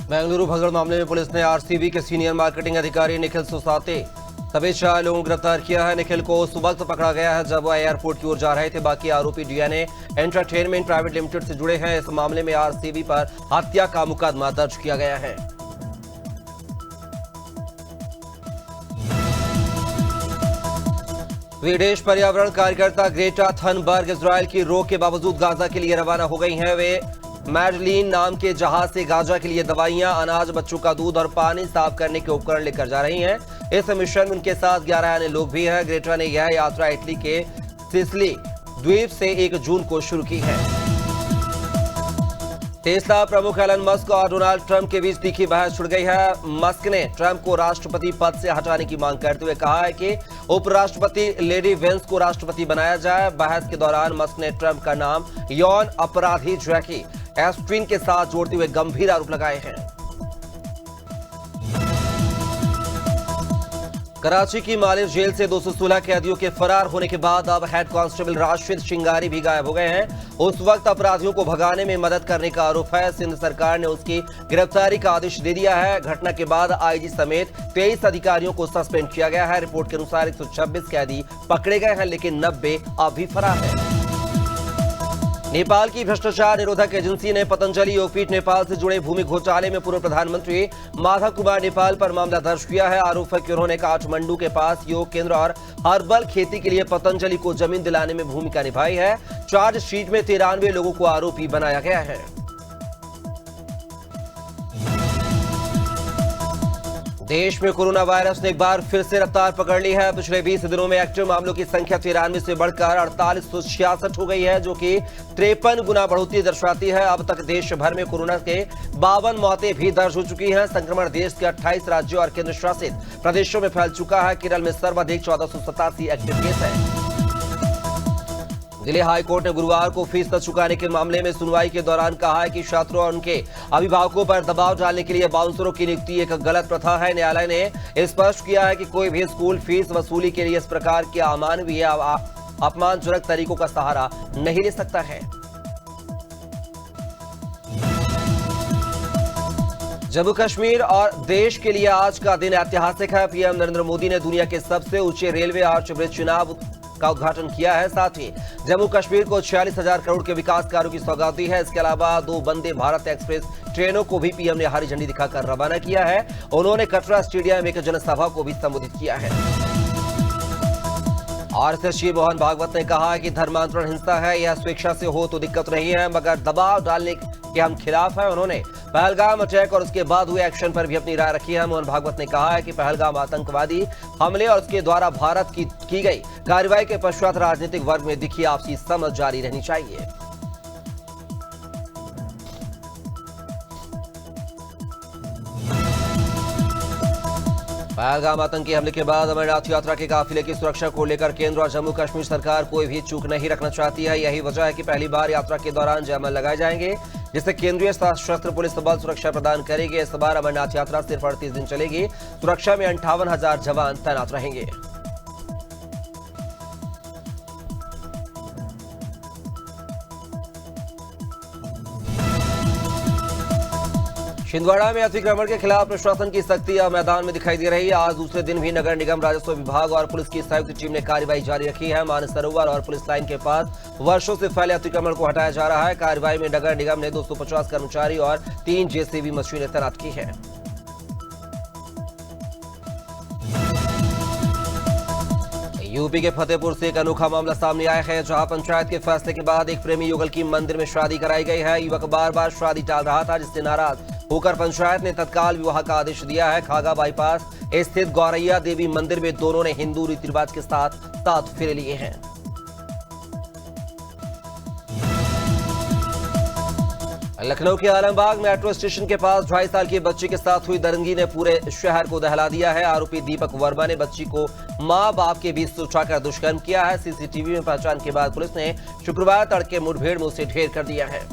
बेंगलुरु भगड़ मामले में पुलिस ने आरसीबी के सीनियर मार्केटिंग अधिकारी निखिल सुसाते सभी 4 लोगों को गिरफ्तार किया है। निखिल को उस वक्त पकड़ा गया है जब वह एयरपोर्ट की ओर जा रहे थे। बाकी आरोपी डीएनए एंटरटेनमेंट प्राइवेट लिमिटेड से जुड़े हैं। इस मामले में आरसीबी पर हत्या का मुकदमा दर्ज किया गया है। स्वीडिश पर्यावरण कार्यकर्ता ग्रेटा थनबर्ग इजरायल की रोक के बावजूद गाजा के लिए रवाना हो गई हैं। वे मैडलिन नाम के जहाज से गाजा के लिए दवाइयां, अनाज, बच्चों का दूध और पानी साफ करने के उपकरण लेकर जा रही हैं। इस मिशन में उनके साथ 11 अन्य लोग भी हैं। ग्रेटा ने यह यात्रा इटली के सिसिली द्वीप से 1 जून को शुरू की है। टेस्ला प्रमुख एलन मस्क और डोनाल्ड ट्रंप के बीच तीखी बहस छिड़ गई है। मस्क ने ट्रंप को राष्ट्रपति पद से हटाने की मांग करते हुए कहा है कि उपराष्ट्रपति लेडी वेंस को राष्ट्रपति बनाया जाए। बहस के दौरान मस्क ने ट्रंप का नाम यौन अपराधी जैकी एस्ट्रीन के साथ जोड़ते हुए गंभीर आरोप लगाए हैं। कराची की मालिर जेल से 216 कैदियों के फरार होने के बाद अब हेड कांस्टेबल राशिद शिंगारी भी गायब हो गए हैं। उस वक्त अपराधियों को भगाने में मदद करने का आरोप है। सिंध सरकार ने उसकी गिरफ्तारी का आदेश दे दिया है। घटना के बाद आईजी समेत 23 अधिकारियों को सस्पेंड किया गया है। रिपोर्ट के अनुसार 126 कैदी पकड़े गए हैं, लेकिन 90 अभी फरार हैं। नेपाल की भ्रष्टाचार निरोधक एजेंसी ने पतंजलि योगपीठ नेपाल से जुड़े भूमि घोटाले में पूर्व प्रधानमंत्री माधव कुमार नेपाल पर मामला दर्ज किया है। आरोप है कि उन्होंने काठमांडू के पास योग केंद्र और हर्बल खेती के लिए पतंजलि को जमीन दिलाने में भूमिका निभाई है। चार्जशीट में 93 लोगों को आरोपी बनाया गया है। देश में कोरोना वायरस ने एक बार फिर से रफ्तार पकड़ ली है। पिछले 20 दिनों में एक्टिव मामलों की संख्या 93 से बढ़कर 4866 हो गई है, जो कि 53 गुना बढ़ोतरी दर्शाती है। अब तक देश भर में कोरोना के 52 मौतें भी दर्ज हो चुकी हैं। संक्रमण देश के 28 राज्यों और केंद्र शासित प्रदेशों में फैल चुका है। केरल में सर्वाधिक 1487 एक्टिव केस है। दिल्ली हाईकोर्ट ने गुरुवार को फीस न चुकाने के मामले में सुनवाई के दौरान कहा है कि छात्रों और उनके अभिभावकों पर दबाव डालने के लिए बाउंसरों की नियुक्ति एक गलत प्रथा है। न्यायालय ने स्पष्ट किया है कि कोई भी स्कूल फीस वसूली के लिए इस प्रकार के अमानवीय या अपमानजनक तरीकों का सहारा नहीं ले सकता है। जम्मू कश्मीर और देश के लिए आज का दिन ऐतिहासिक है। पीएम नरेंद्र मोदी ने दुनिया के सबसे ऊंचे रेलवे आर्च ब्रिज चुनाव का उद्घाटन किया है। साथ ही जम्मू कश्मीर को 46,000 करोड़ के विकास कार्यों की सौगात दी है। इसके अलावा 2 वंदे भारत एक्सप्रेस ट्रेनों को भी पीएम ने हरी झंडी दिखाकर रवाना किया है। उन्होंने कटरा स्टेडियम में एक जनसभा को भी संबोधित किया है। आरएसएस चीफ मोहन भागवत ने कहा है कि धर्मांतरण हिंसा है, यह स्वेच्छा से हो तो दिक्कत नहीं है, मगर दबाव डालने के हम खिलाफ हैं। उन्होंने पहलगाम अटैक और उसके बाद हुए एक्शन पर भी अपनी राय रखी है। मोहन भागवत ने कहा है कि पहलगाम आतंकवादी हमले और उसके द्वारा भारत की गई कार्रवाई के पश्चात राजनीतिक वर्ग में दिखी आपसी समझ जारी रहनी चाहिए। पहलगाम आतंकी हमले के बाद अमरनाथ यात्रा के काफिले की सुरक्षा को लेकर केंद्र और जम्मू कश्मीर सरकार कोई भी चूक नहीं रखना चाहती है। यही वजह है कि पहली बार यात्रा के दौरान जयमाल लगाए जाएंगे, जिससे केंद्रीय सशस्त्र पुलिस बल सुरक्षा प्रदान करेगी। इस बार अमरनाथ यात्रा सिर्फ 38 दिन चलेगी। सुरक्षा में 58,000 जवान तैनात रहेंगे। छिंदवाड़ा में अतिक्रमण के खिलाफ प्रशासन की सख्ती अब मैदान में दिखाई दे रही है। आज दूसरे दिन भी नगर निगम, राजस्व विभाग और पुलिस की संयुक्त टीम ने कार्रवाई जारी रखी है। मानसरोवर और पुलिस लाइन के पास वर्षों से फैले अतिक्रमण को हटाया जा रहा है। कार्रवाई में नगर निगम ने 250 कर्मचारी और 3 जेसीबी मशीनें तैनात की है। यूपी के फतेहपुर से एक अनोखा मामला सामने आया है, जहां पंचायत के फैसले के बाद एक प्रेमी युगल की मंदिर में शादी कराई गई है। युवक बार बार शादी टाल रहा था, जिससे नाराज होकर पंचायत ने तत्काल विवाह का आदेश दिया है। खागा बाईपास स्थित गौरैया देवी मंदिर में दोनों ने हिंदू रीति रिवाज के साथ 7 फेरे लिए हैं। लखनऊ के आलमबाग मेट्रो स्टेशन के पास 2.5 साल की बच्ची के साथ हुई दंगई ने पूरे शहर को दहला दिया है। आरोपी दीपक वर्मा ने बच्ची को मां बाप के बीच सुलझाकर दुष्कर्म किया है। सीसीटीवी में पहचान के बाद पुलिस ने शुक्रवार तड़के मुठभेड़ में उसे ढेर कर दिया है।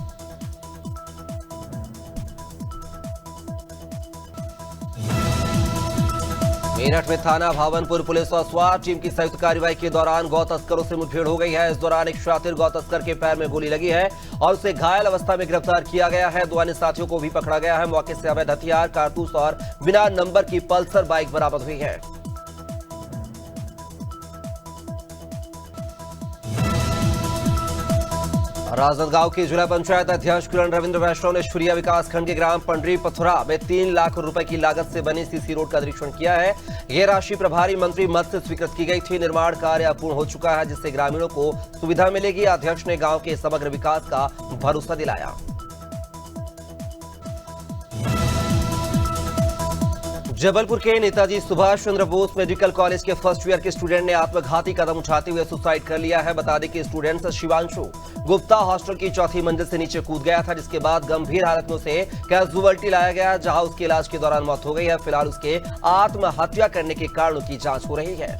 मेरठ में थाना भावनपुर पुलिस और स्वाट टीम की संयुक्त कार्रवाई के दौरान गौ तस्करों से मुठभेड़ हो गई है। इस दौरान एक शातिर गौ तस्कर के पैर में गोली लगी है और उसे घायल अवस्था में गिरफ्तार किया गया है। 2 अन्य साथियों को भी पकड़ा गया है। मौके से अवैध हथियार, कारतूस और बिना नंबर की पल्सर बाइक बरामद हुई है। राजनांदगांव की जिला पंचायत अध्यक्ष किरण रविंद्र वैष्णव ने शुरिया विकास खंड के ग्राम पंडरी पथुरा में 3 लाख रुपए की लागत से बनी सीसी रोड का निरीक्षण किया है। यह राशि प्रभारी मंत्री मद से स्वीकृत की गई थी। निर्माण कार्य पूर्ण हो चुका है, जिससे ग्रामीणों को सुविधा मिलेगी। अध्यक्ष ने गांव के समग्र विकास का भरोसा दिलाया। जबलपुर के नेताजी सुभाष चंद्र बोस मेडिकल कॉलेज के फर्स्ट ईयर के स्टूडेंट ने आत्मघाती कदम उठाते हुए सुसाइड कर लिया है। बता दें कि स्टूडेंट शिवांशु गुप्ता हॉस्टल की 4थी मंजिल से नीचे कूद गया था, जिसके बाद गंभीर हालत में उसे कैजुअल्टी लाया गया, जहां उसके इलाज के दौरान मौत हो गई है। फिलहाल उसके आत्महत्या करने के कारणों की जांच हो रही है।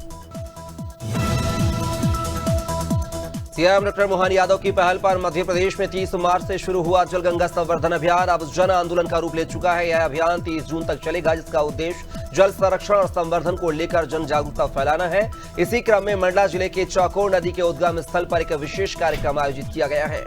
सीएम डॉक्टर मोहन यादव की पहल पर मध्य प्रदेश में 30 मार्च से शुरू हुआ जल गंगा संवर्धन अभियान अब जन आंदोलन का रूप ले चुका है। यह अभियान 30 जून तक चलेगा, जिसका उद्देश्य जल संरक्षण और संवर्धन को लेकर जन जागरूकता फैलाना है। इसी क्रम में मंडला जिले के चौकोर नदी के उद्गम स्थल पर एक विशेष कार्यक्रम आयोजित किया गया है।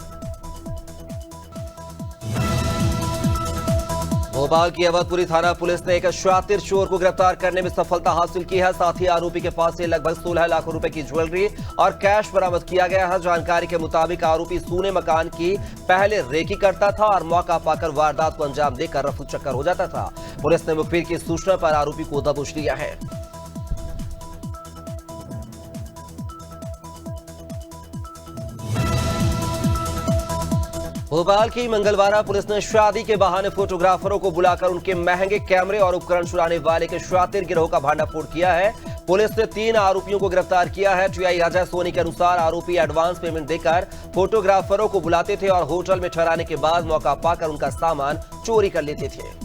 भोपाल की अवधपुरी थाना पुलिस ने एक शातिर चोर को गिरफ्तार करने में सफलता हासिल की है। साथ ही आरोपी के पास से लगभग 16 लाख रुपए की ज्वेलरी और कैश बरामद किया गया है। जानकारी के मुताबिक आरोपी सूने मकान की पहले रेकी करता था और मौका पाकर वारदात को अंजाम देकर रफू चक्कर हो जाता था। पुलिस ने मुखबिर की सूचना पर आरोपी को दबोच लिया है। भोपाल की मंगलवारा पुलिस ने शादी के बहाने फोटोग्राफरों को बुलाकर उनके महंगे कैमरे और उपकरण चुराने वाले के शातिर गिरोह का भांडाफोड़ किया है। पुलिस ने 3 आरोपियों को गिरफ्तार किया है। टीआई अजय सोनी के अनुसार आरोपी एडवांस पेमेंट देकर फोटोग्राफरों को बुलाते थे और होटल में ठहराने के बाद मौका पाकर उनका सामान चोरी कर लेते थे।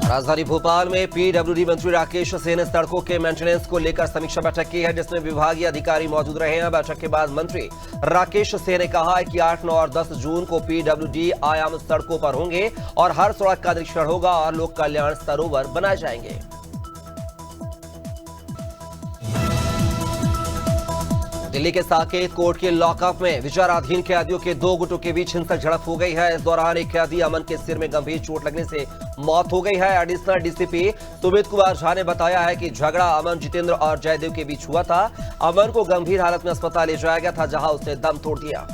राजधानी भोपाल में पीडब्ल्यूडी मंत्री राकेश सिंह ने सड़कों के मेंटेनेंस को लेकर समीक्षा बैठक की है, जिसमें विभागीय अधिकारी मौजूद रहे हैं। बैठक के बाद मंत्री राकेश सिंह ने कहा है कि 8, 9 और 10 जून को पीडब्ल्यूडी आयाम सड़कों पर होंगे और हर सड़क का निरीक्षण होगा और लोक कल्याण सरोवर बनाए जाएंगे। दिल्ली के साकेत कोर्ट के लॉकअप में विचाराधीन कैदियों के 2 गुटों के बीच हिंसक झड़प हो गई है। इस दौरान एक कैदी अमन के सिर में गंभीर चोट लगने से मौत हो गई है। एडिशनल डीसीपी सुमित कुमार झा ने बताया है कि झगड़ा अमन, जितेंद्र और जयदेव के बीच हुआ था। अमन को गंभीर हालत में अस्पताल ले जाया गया था, जहां उसने दम तोड़ दिया।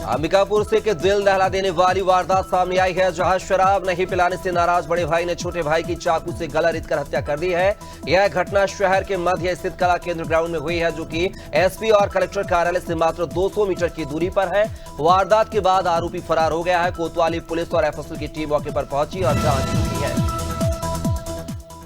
अंबिकापुर से के दिल दहला देने वाली वारदात सामने आई है, जहां शराब नहीं पिलाने से नाराज बड़े भाई ने छोटे भाई की चाकू से गला रेतकर हत्या कर दी है। यह घटना शहर के मध्य स्थित कला केंद्र ग्राउंड में हुई है, जो कि एसपी और कलेक्टर कार्यालय से मात्र 200 मीटर की दूरी पर है। वारदात के बाद आरोपी फरार हो गया है। कोतवाली पुलिस और एफएसएल की टीम मौके पर पहुंची और जांच की है।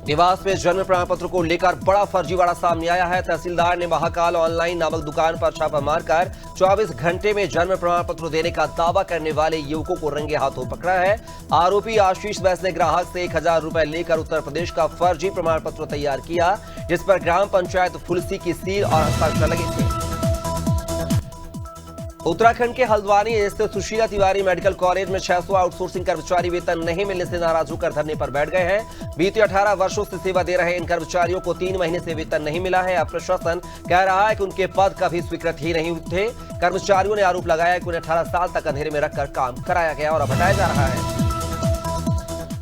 देवास में जन्म प्रमाण पत्र को लेकर बड़ा फर्जीवाड़ा सामने आया है। तहसीलदार ने महाकाल ऑनलाइन नामक दुकान पर छापा मारकर 24 घंटे में जन्म प्रमाण पत्र देने का दावा करने वाले युवकों को रंगे हाथों पकड़ा है। आरोपी आशीष बैस ने ग्राहक से 1000 रुपए लेकर उत्तर प्रदेश का फर्जी प्रमाण पत्र तैयार किया, जिस पर ग्राम पंचायत फुलसी की सील और हस्ताक्षर लगे थे। उत्तराखंड के हल्द्वानी स्थित सुशीला तिवारी मेडिकल कॉलेज में 600 आउटसोर्सिंग कर्मचारी वेतन नहीं मिलने से नाराज होकर धरने पर बैठ गए हैं। बीते 18 वर्षों से सेवा दे रहे इन कर्मचारियों को 3 महीने से वेतन नहीं मिला है। अब प्रशासन कह रहा है कि उनके पद कभी स्वीकृत ही नहीं थे। कर्मचारियों ने आरोप लगाया कि उन्हें 18 साल तक अंधेरे में रखकर काम कराया गया और अब हटाया जा रहा है।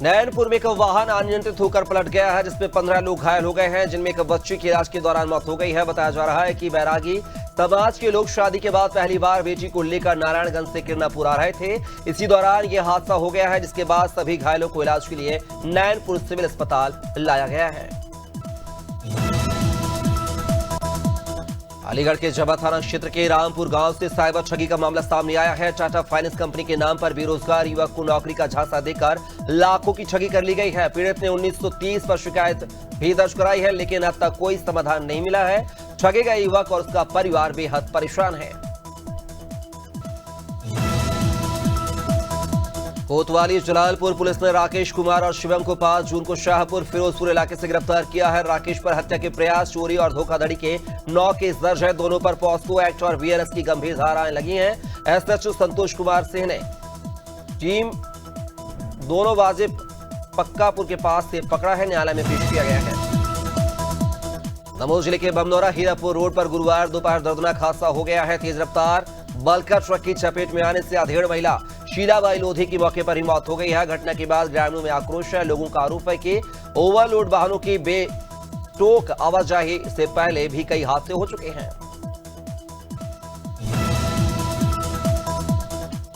नैनपुर में एक वाहन अनियंत्रित होकर पलट गया है, जिसमें 15 लोग घायल हो गए हैं, जिनमें एक बच्चे की इलाज के दौरान मौत हो गई है। बताया जा रहा है कि बैरागी समाज के लोग शादी के बाद पहली बार बेटी को लेकर नारायणगंज से किरनापुर आ रहे थे। इसी दौरान यह हादसा हो गया है, जिसके बाद सभी घायलों को इलाज के लिए नैनपुर सिविल अस्पताल लाया गया है। अलीगढ़ के जबा थाना क्षेत्र के रामपुर गांव से साइबर ठगी का मामला सामने आया है। टाटा फाइनेंस कंपनी के नाम पर बेरोजगार युवक को नौकरी का झांसा देकर लाखों की ठगी कर ली गई है। पीड़ित ने 1930 पर शिकायत भी दर्ज कराई है, लेकिन अब तक कोई समाधान नहीं मिला है। ठगे गए युवक और उसका परिवार बेहद परेशान है। कोतवाली जलालपुर पुलिस ने राकेश कुमार और शिवम को 5 जून को शाहपुर फिरोजपुर इलाके से गिरफ्तार किया है। राकेश पर हत्या के प्रयास, चोरी और धोखाधड़ी के 9 केस दर्ज है। दोनों पर पॉस्को एक्ट और बीएनएस की गंभीर धाराएं लगी हैं। एसएचओ संतोष कुमार सिंह ने टीम दोनों वाजिब पक्कापुर के पास से पकड़ा है, न्यायालय में पेश किया गया है। दमोह जिले के बमनौरा हीरापुर रोड पर गुरुवार दोपहर दर्दनाक हादसा हो गया है। तेज रफ्तार बल्कर ट्रक की चपेट में आने से अधेड़ महिला शीलाबाई लोधी की मौके पर ही मौत हो गई है। घटना के बाद ग्रामीणों में आक्रोश है। लोगों का आरोप है कि ओवरलोड वाहनों की बेटोक आवाजाही से पहले भी कई हादसे हो चुके हैं।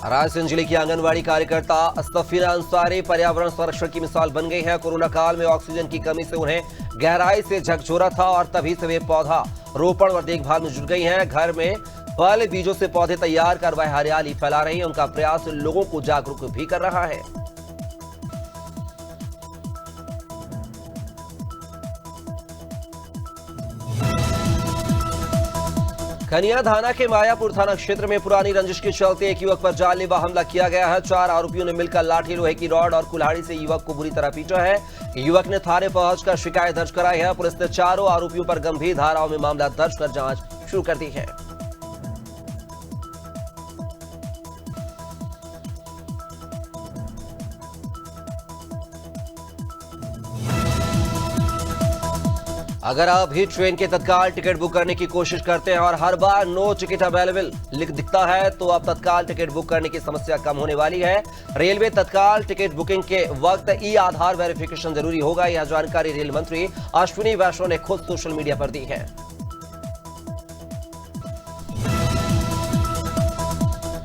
रायसेन जिले की आंगनवाड़ी कार्यकर्ता सफीना अंसारी पर्यावरण संरक्षण की मिसाल बन गई है। कोरोना काल में ऑक्सीजन की कमी से उन्हें गहराई से झकझोरा था और तभी से वे पौधा रोपण और देखभाल में जुट गई हैं। घर में पहले बीजों से पौधे तैयार कर वह हरियाली फैला रही है। उनका प्रयास लोगों को जागरूक भी कर रहा है। खनिया थाना के मायापुर थाना क्षेत्र में पुरानी रंजिश के चलते एक युवक पर जानलेवा हमला किया गया है। 4 आरोपियों ने मिलकर लाठी, लोहे की रॉड और कुल्हाड़ी से युवक को बुरी तरह पीटा है। युवक ने थाने पहुंचकर शिकायत दर्ज कराई है। पुलिस ने चारों आरोपियों पर गंभीर धाराओं में मामला दर्ज कर जांच शुरू कर दी है। अगर आप भी ट्रेन के तत्काल टिकट बुक करने की कोशिश करते हैं और हर बार नो टिकट अवेलेबल दिखता है तो अब तत्काल टिकट बुक करने की समस्या कम होने वाली है। रेलवे तत्काल टिकट बुकिंग के वक्त ई आधार वेरिफिकेशन जरूरी होगा। यह जानकारी रेल मंत्री अश्विनी वैष्णव ने खुद सोशल मीडिया पर दी है।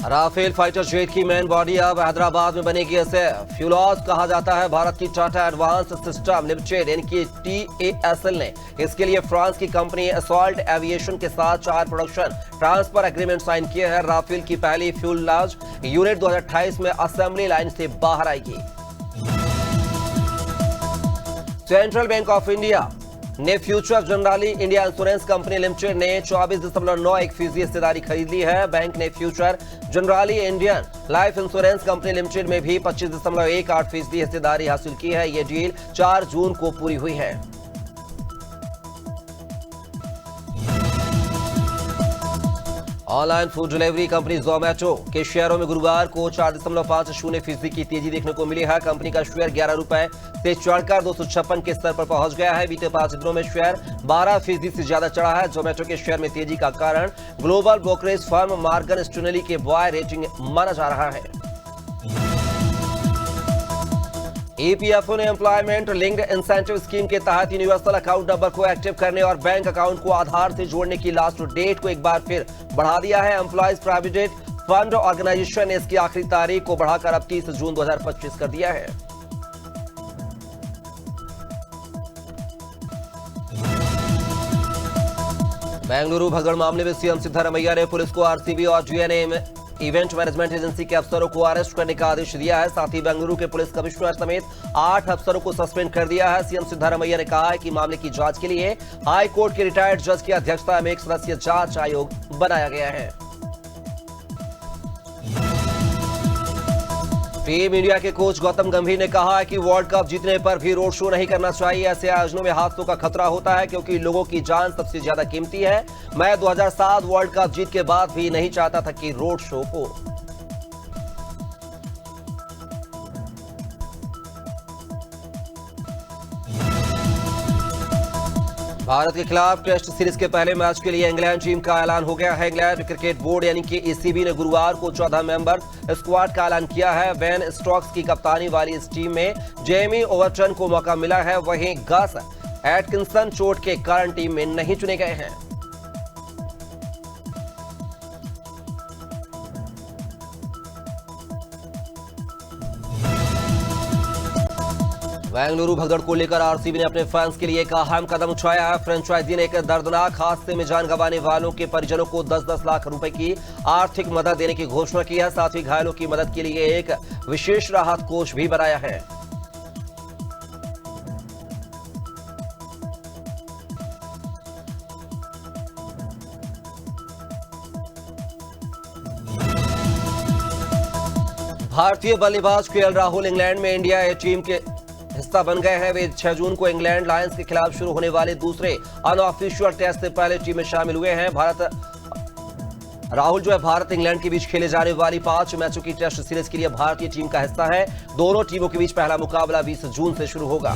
राफेल फाइटर जेट की मेन बॉडी अब हैदराबाद में बनेगी। इसे फ्यूलॉज कहा जाता है। भारत की टाटा एडवांस सिस्टम लिमिटेड यानी TASL ने इसके लिए फ्रांस की कंपनी असॉल्ट एविएशन के साथ 4 प्रोडक्शन ट्रांसफर एग्रीमेंट साइन किए हैं। राफेल की पहली फ्यूलॉज यूनिट 2028 में असेंबली लाइन से बाहर आएगी। सेंट्रल बैंक ऑफ इंडिया ने future generally India insurance company limited ने 24.91% हिस्सेदारी खरीद ली है। बैंक ने future generally Indian life insurance company limited में भी 25.18% हिस्सेदारी हासिल की है। यह डील 4 जून को पूरी हुई है। Online food delivery company Zomato के शेयरों में गुरुवार को 4.50% की तेजी देखने को मिली है। कंपनी का शेयर 11 रुपए से चढ़कर 256 के स्तर पर पहुंच गया है। बीते 5 दिनों में शेयर 12% से ज्यादा चढ़ा है। जोमैटो के शेयर में तेजी का कारण global brokerage firm Morgan Stanley के बाय रेटिंग माना जा रहा है। EPFO ने एम्प्लॉयमेंट लिंक्ड इंसेंटिव स्कीम के तहत यूनिवर्सल अकाउंट नंबर को एक्टिव करने और बैंक अकाउंट को आधार से जोड़ने की लास्ट डेट को एक बार फिर बढ़ा दिया है। एम्प्लॉयज प्रोविडेंट फंड ऑर्गेनाइजेशन ने इसकी आखिरी तारीख को बढ़ाकर अब 30 जून 2025 कर दिया है। बेंगलुरु भगदड़ मामले में सीएम सिद्धारमैया ने पुलिस को आरसीबी और जीएनए इवेंट मैनेजमेंट एजेंसी के अफसरों को अरेस्ट करने का आदेश दिया है। साथ ही बेंगलुरु के पुलिस कमिश्नर समेत 8 अफसरों को सस्पेंड कर दिया है। सीएम सिद्धारमैया ने कहा है कि मामले की जांच के लिए हाई कोर्ट के रिटायर्ड जज की अध्यक्षता में एक सदस्यीय जांच आयोग बनाया गया है। टीम इंडिया के कोच गौतम गंभीर ने कहा है कि वर्ल्ड कप जीतने पर भी रोड शो नहीं करना चाहिए। ऐसे आयोजनों में हादसों का खतरा होता है क्योंकि लोगों की जान सबसे ज्यादा कीमती है। मैं 2007 वर्ल्ड कप जीत के बाद भी नहीं चाहता था कि रोड शो हो। भारत के खिलाफ टेस्ट सीरीज के पहले मैच के लिए इंग्लैंड टीम का ऐलान हो गया है। इंग्लैंड क्रिकेट बोर्ड यानी कि ECB ने गुरुवार को 14 मेंबर स्क्वाड का ऐलान किया है। बेन स्टोक्स की कप्तानी वाली इस टीम में जेमी ओवरटन को मौका मिला है। वहीं गस एटकिंसन चोट के कारण टीम में नहीं चुने गए हैं। बेंगलुरु भगदड़ को लेकर आरसीबी ने अपने फैंस के लिए एक अहम कदम उठाया है। फ्रेंचाइजी ने एक दर्दनाक हादसे में जान गंवाने वालों के परिजनों को 10-10 लाख रुपए की आर्थिक मदद देने की घोषणा की है। साथ ही घायलों की मदद के लिए एक विशेष राहत कोष भी बनाया है। भारतीय बल्लेबाज केएल राहुल इंग्लैंड में इंडिया ए टीम के हिस्सा बन गए हैं। वे 6 जून को इंग्लैंड लायंस के खिलाफ शुरू होने वाले दूसरे अनऑफिशियल टेस्ट से पहले टीम में शामिल हुए हैं। राहुल जो है भारत इंग्लैंड के बीच खेले जाने वाली 5 मैचों की टेस्ट सीरीज के लिए भारतीय टीम का हिस्सा है। दोनों टीमों के बीच पहला मुकाबला 20 जून से शुरू होगा।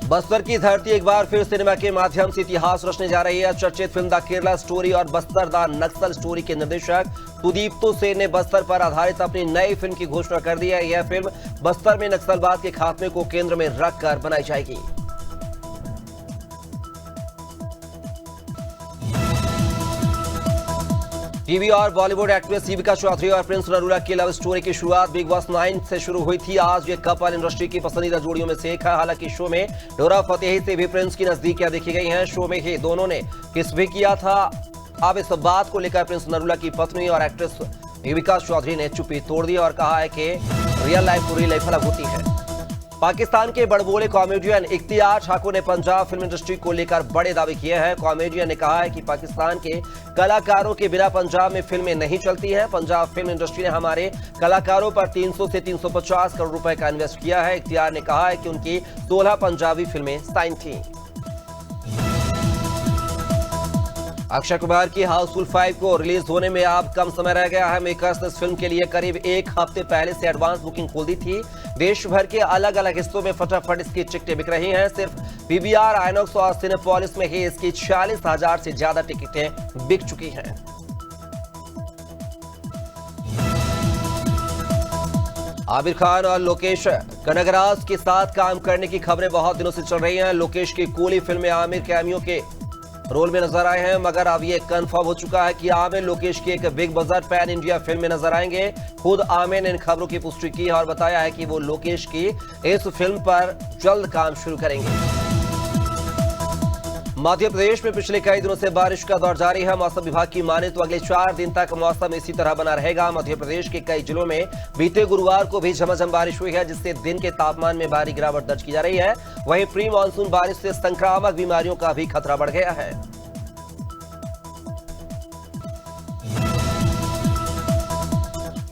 बस्तर की धरती एक बार फिर सिनेमा के माध्यम से इतिहास रचने जा रही है। चर्चित फिल्म द केरला स्टोरी और बस्तर द नक्सल स्टोरी के निर्देशक सुदीप्तो सेन ने बस्तर पर आधारित अपनी नई फिल्म की घोषणा कर दी है। यह फिल्म बस्तर में नक्सलवाद के खात्मे को केंद्र में रखकर बनाई जाएगी। टीवी और बॉलीवुड एक्ट्रेस दीपिका चौधरी और प्रिंस नरूला की लव स्टोरी की शुरुआत बिग बॉस 9 से शुरू हुई थी। आज ये कपल इंडस्ट्री की पसंदीदा जोड़ियों में से एक है। हालांकि शो में डोरा फतेही से भी प्रिंस की नजदीकियां देखी गई हैं। शो में ही दोनों ने किस भी किया था। अब इस बात को लेकर प्रिंस नरूला की पत्नी और एक्ट्रेस दीपिका चौधरी ने चुप्पी तोड़ दी और कहा है कि रियल लाइफ पूरी लाइफ अलग होती है। पाकिस्तान के बड़बोले कॉमेडियन इख्तियार ठाकुर ने पंजाब फिल्म इंडस्ट्री को लेकर बड़े दावे किए हैं। कॉमेडियन ने कहा है कि पाकिस्तान के कलाकारों के बिना पंजाब में फिल्में नहीं चलती हैं। पंजाब फिल्म इंडस्ट्री ने हमारे कलाकारों पर 300 से 350 करोड़ रुपए का इन्वेस्ट किया है। इख्तियार ने कहा है कि उनकी 16 पंजाबी फिल्में साइन थी। अक्षय कुमार की हाउसफुल 5 को रिलीज होने में अब कम समय रह गया है। मेकर्स ने इस फिल्म के लिए करीब एक हफ्ते पहले से एडवांस बुकिंग खोल दी थी। देश भर के अलग अलग हिस्सों में फटाफट इसकी टिकटें बिक रही हैं। सिर्फ पीवीआर, आइनॉक्स और सिनेपोलिस में ही इसकी 40,000 से ज्यादा टिकटें बिक चुकी हैं। आमिर खान और लोकेश कनगराज के साथ काम करने की खबरें बहुत दिनों से चल रही हैं। लोकेश की कूली फिल्म में आमिर कैमियो के रोल में नजर आए हैं, मगर अब ये कंफर्म हो चुका है कि आमिर लोकेश की एक big budget pan India film में नजर आएंगे। खुद आमिर ने इन खबरों की पुष्टि की है और बताया है कि वो लोकेश की इस फिल्म पर जल्द काम शुरू करेंगे। मध्य प्रदेश में पिछले कई दिनों से बारिश का दौर जारी है। मौसम विभाग की माने तो अगले 4 दिन तक मौसम इसी तरह बना रहेगा। मध्य प्रदेश के कई जिलों में बीते गुरुवार को भी झमाझम बारिश हुई है, जिससे दिन के तापमान में भारी गिरावट दर्ज की जा रही है। वहीं प्री मानसून बारिश से संक्रामक बीमारियों का भी खतरा बढ़ गया है।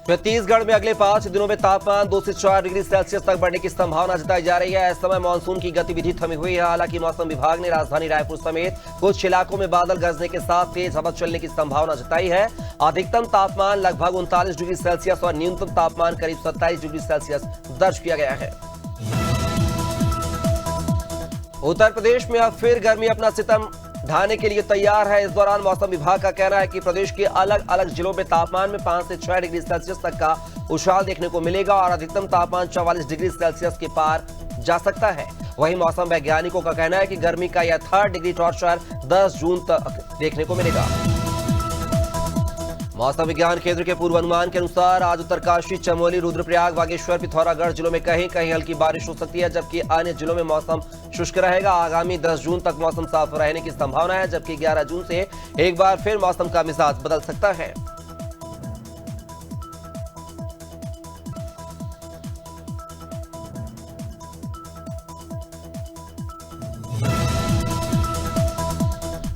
छत्तीसगढ़ में अगले 5 दिनों में तापमान 2 से 4 डिग्री सेल्सियस तक बढ़ने की संभावना जताई जा रही है। इस समय मानसून की गतिविधि थमी हुई है। हालांकि मौसम विभाग ने राजधानी रायपुर समेत कुछ इलाकों में बादल गरजने के साथ तेज हवा चलने की संभावना जताई है। अधिकतम तापमान लगभग 39 डिग्री सेल्सियस और न्यूनतम तापमान करीब 27 डिग्री सेल्सियस दर्ज किया गया है। उत्तर प्रदेश में अब फिर गर्मी अपना सितम ढाने के लिए तैयार है। इस दौरान मौसम विभाग का कहना है कि प्रदेश के अलग अलग जिलों में तापमान में 5 से 6 डिग्री सेल्सियस तक का उछाल देखने को मिलेगा और अधिकतम तापमान 44 डिग्री सेल्सियस के पार जा सकता है। वहीं मौसम वैज्ञानिकों का कहना है कि गर्मी का यह 3rd डिग्री टॉर्चर 10 जून तक देखने को मिलेगा। मौसम विज्ञान केंद्र के पूर्वानुमान के अनुसार आज उत्तरकाशी, चमोली, रुद्रप्रयाग, बागेश्वर, पिथौरागढ़ जिलों में कहीं कहीं हल्की बारिश हो सकती है, जबकि अन्य जिलों में मौसम शुष्क रहेगा। आगामी 10 जून तक मौसम साफ रहने की संभावना है, जबकि 11 जून से एक बार फिर मौसम का मिजाज बदल सकता है।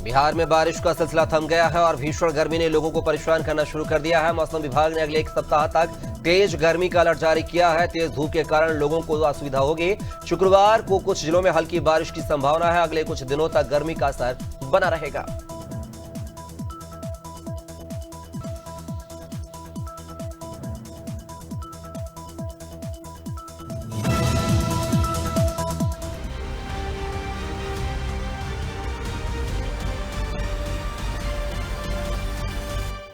बिहार में बारिश का सिलसिला थम गया है और भीषण गर्मी ने लोगों को परेशान करना शुरू कर दिया है। मौसम विभाग ने अगले 1 सप्ताह तक तेज गर्मी का अलर्ट जारी किया है। तेज धूप के कारण लोगों को असुविधा होगी। शुक्रवार को कुछ जिलों में हल्की बारिश की संभावना है। अगले कुछ दिनों तक गर्मी का असर बना रहेगा।